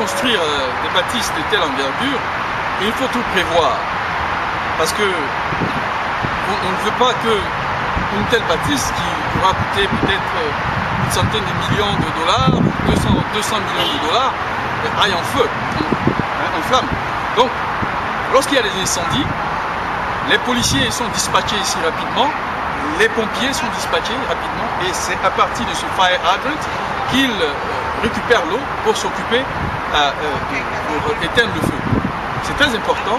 construire des bâtisses de telle envergure, il faut tout prévoir. Parce que on ne veut pas qu'une telle bâtisse qui pourra coûter peut-être une centaine de millions de dollars, 200 millions de dollars, aille en feu, en flamme. Donc, lorsqu'il y a des incendies, les policiers sont dispatchés ici rapidement, les pompiers sont dispatchés rapidement, et c'est à partir de ce fire hydrant qu'ils récupèrent l'eau pour s'occuper, pour éteindre le feu. C'est très important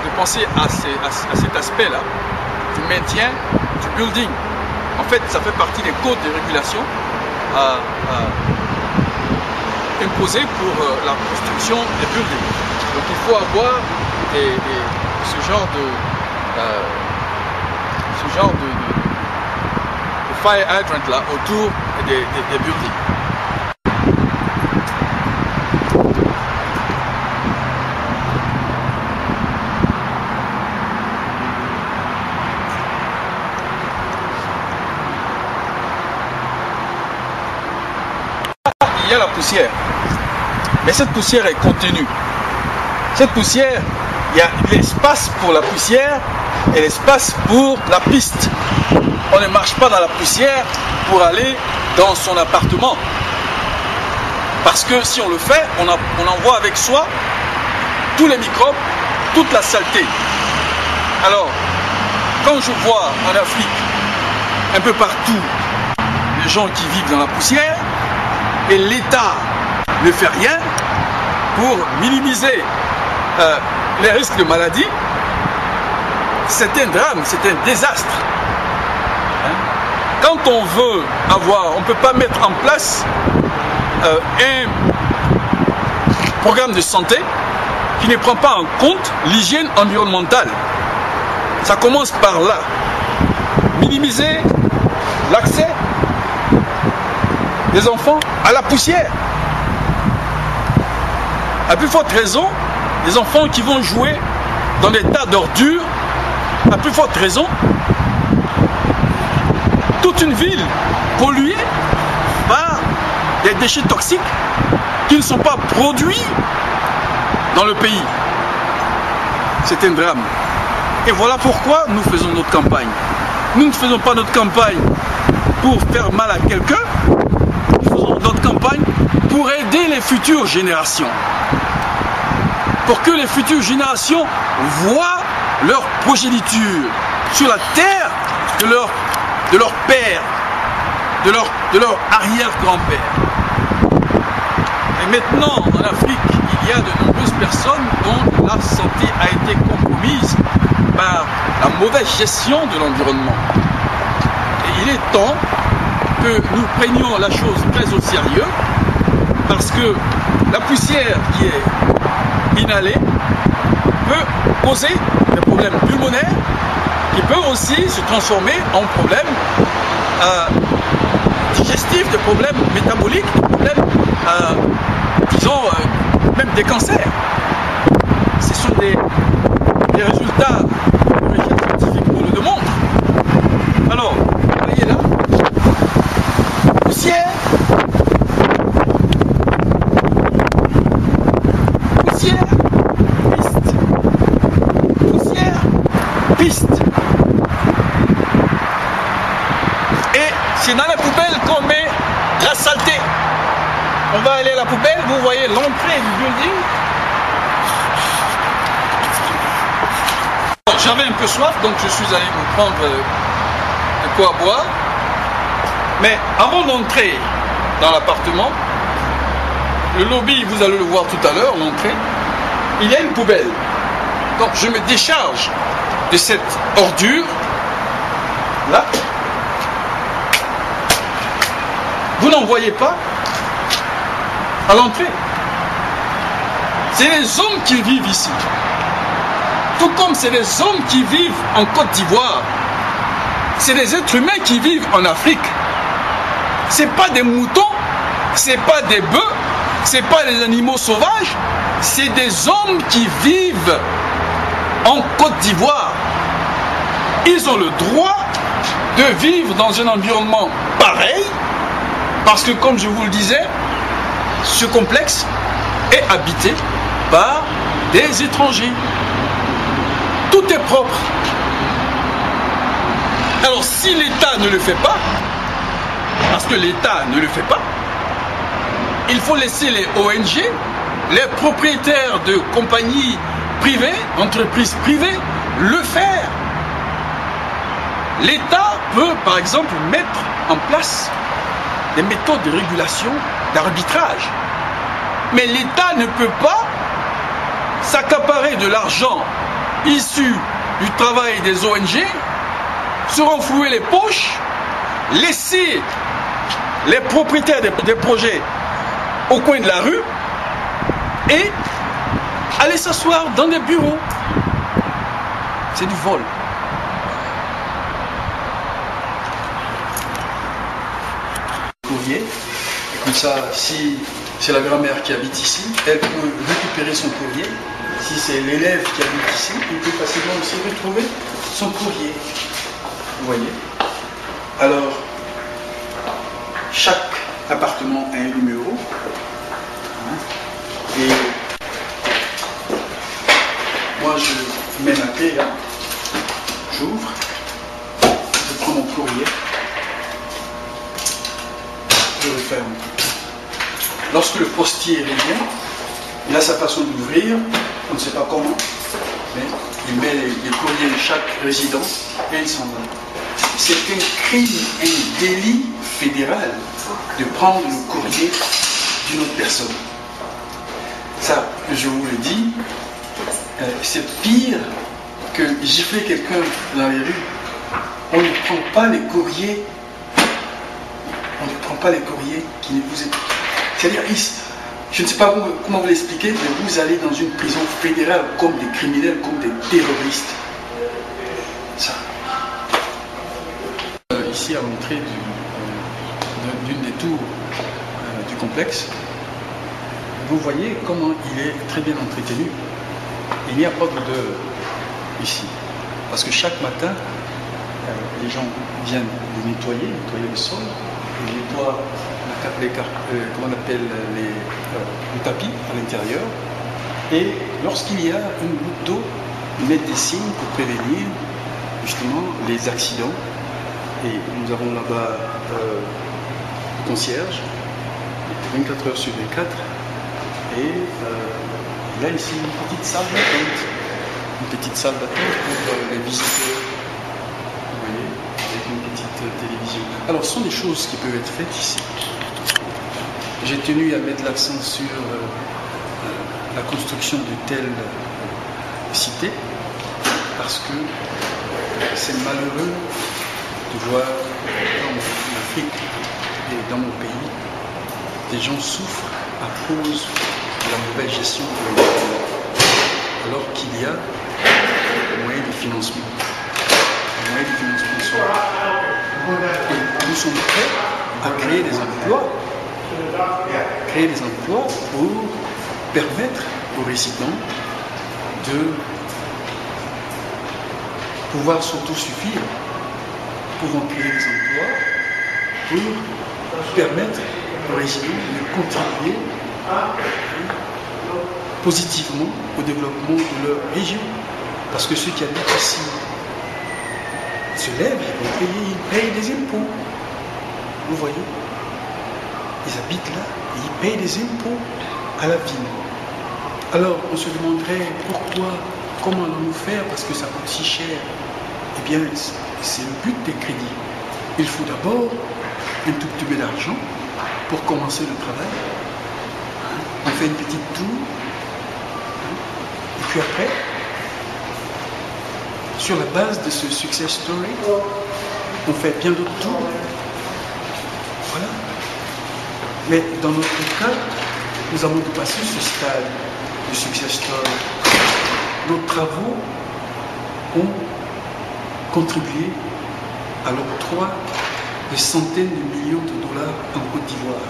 de penser à cet aspect-là du maintien du building. En fait, ça fait partie des codes de régulation imposés pour la construction des buildings. Donc il faut avoir ce genre de fire hydrant là autour des buildings. Il y a la poussière, mais cette poussière est contenue. Cette poussière, il y a l'espace pour la poussière et l'espace pour la piste. On ne marche pas dans la poussière pour aller dans son appartement. Parce que si on le fait, on envoie avec soi tous les microbes, toute la saleté. Alors, quand je vois en Afrique, un peu partout, les gens qui vivent dans la poussière, et l'État ne fait rien pour minimiser les risques de maladie, c'est un drame, c'est un désastre. Quand on veut on ne peut pas mettre en place un programme de santé qui ne prend pas en compte l'hygiène environnementale. Ça commence par là. Minimiser l'accès des enfants à la poussière. À plus forte raison, les enfants qui vont jouer dans des tas d'ordures, à plus forte raison, toute une ville polluée par des déchets toxiques qui ne sont pas produits dans le pays. C'est un drame. Et voilà pourquoi nous faisons notre campagne. Nous ne faisons pas notre campagne pour faire mal à quelqu'un, nous faisons notre campagne pour aider les futures générations. Pour que les futures générations voient leur progéniture sur la terre de leur père, de leur arrière-grand-père. Et maintenant, en Afrique, il y a de nombreuses personnes dont la santé a été compromise par la mauvaise gestion de l'environnement. Et il est temps que nous prenions la chose très au sérieux, parce que la poussière qui est inhalée peut poser des problèmes pulmonaires qui peuvent aussi se transformer en problèmes digestifs, des problèmes métaboliques, des problèmes, disons, même des cancers. Ce sont des résultats scientifiques nous le démontrent. Alors, vous voyez là, poussière, piste. Et c'est dans la poubelle qu'on met la saleté. On va aller à la poubelle, vous voyez l'entrée du building. J'avais un peu soif, donc je suis allé me prendre de quoi boire. Mais avant d'entrer dans l'appartement, le lobby, vous allez le voir tout à l'heure, l'entrée, il y a une poubelle. Donc je me décharge de cette ordure là. Vous n'en voyez pas à l'entrée. C'est les hommes qui vivent ici. Tout comme c'est les hommes qui vivent en Côte d'Ivoire. C'est les êtres humains qui vivent en Afrique. C'est pas des moutons, c'est pas des bœufs, c'est pas des animaux sauvages, c'est des hommes qui vivent en Côte d'Ivoire. Ils ont le droit de vivre dans un environnement pareil, parce que comme je vous le disais, ce complexe est habité par des étrangers. Tout est propre. Alors si l'État ne le fait pas, parce que l'État ne le fait pas, il faut laisser les ONG, les propriétaires de compagnies privées, entreprises privées, le faire. L'État peut par exemple mettre en place des méthodes de régulation, d'arbitrage. Mais l'État ne peut pas s'accaparer de l'argent issu du travail des ONG, se renflouer les poches, laisser les propriétaires des projets au coin de la rue et aller s'asseoir dans des bureaux. C'est du vol. Courrier. Et comme ça, si c'est la grand-mère qui habite ici, elle peut récupérer son courrier. Si c'est l'élève qui habite ici, il peut facilement aussi retrouver son courrier. Vous voyez? Alors, chaque appartement a un numéro. Et moi, je mets ma clé là. J'ouvre. Je prends mon courrier. Je referme. Lorsque le postier revient, il a sa façon d'ouvrir. On ne sait pas comment, mais il met les courriers de chaque résident et il s'en va. C'est un crime, un délit fédéral de prendre le courrier d'une autre personne. Ça, je vous le dis, c'est pire que gifler quelqu'un dans les rues. On ne prend pas les courriers. On ne prend pas les courriers qui ne vous... C'est-à-dire, je ne sais pas comment vous l'expliquer, mais vous allez dans une prison fédérale comme des criminels, comme des terroristes. Ça. Ici, à l'entrée d'une des tours du complexe, vous voyez comment il est très bien entretenu. Il n'y a pas d'odeur ici. Parce que chaque matin, les gens viennent le nettoyer le sol, ils nettoient comment on appelle le tapis à l'intérieur. Et lorsqu'il y a une goutte d'eau, ils mettent des signes pour prévenir justement les accidents. Et nous avons là-bas le concierge, 24 heures sur 24. Et il y a ici une petite salle d'attente. Une petite salle d'attente pour les visiteurs. Vous voyez, avec une petite télévision. Alors, ce sont des choses qui peuvent être faites ici. J'ai tenu à mettre l'accent sur la construction de telles cités parce que c'est malheureux de voir en Afrique et dans mon pays des gens souffrent à cause de la mauvaise gestion de l'environnement alors qu'il y a des moyens de financement. Les moyens de financement sont là. Et nous sommes prêts à créer des emplois. Pour permettre aux résidents de pouvoir s'autosuffire, pouvant créer des emplois, pour permettre aux résidents de contribuer positivement au développement de leur région. Parce que ceux qui habitent ici se lèvent, ils payent des impôts. Vous voyez? Ils habitent là et ils payent des impôts à la ville. Alors on se demanderait pourquoi, comment allons-nous faire parce que ça coûte si cher. Eh bien, c'est le but des crédits. Il faut d'abord un tout petit peu d'argent pour commencer le travail. On fait une petite tour. Et puis après, sur la base de ce success story, on fait bien d'autres tours. Voilà. Mais dans notre cas, nous avons dépassé ce stade de success story. Nos travaux ont contribué à l'octroi de centaines de millions de dollars en Côte d'Ivoire.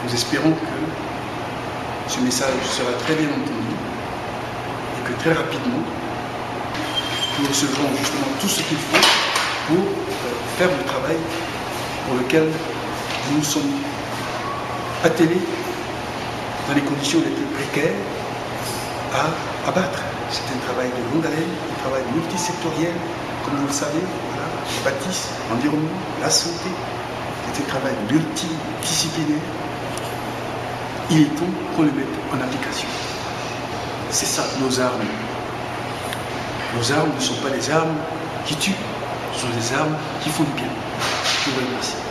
Nous espérons que ce message sera très bien entendu et que très rapidement, nous recevrons justement tout ce qu'il faut pour faire le travail pour lequel nous sommes attelés dans les conditions les plus précaires à abattre. C'est un travail de longue haleine, un travail multisectoriel, comme vous le savez, voilà, les bâtisses, l'environnement, la santé. C'est un travail multidisciplinaire. Il est temps qu'on le mette en application. C'est ça, nos armes. Nos armes ne sont pas des armes qui tuent, ce sont des armes qui font du bien. Je vous remercie.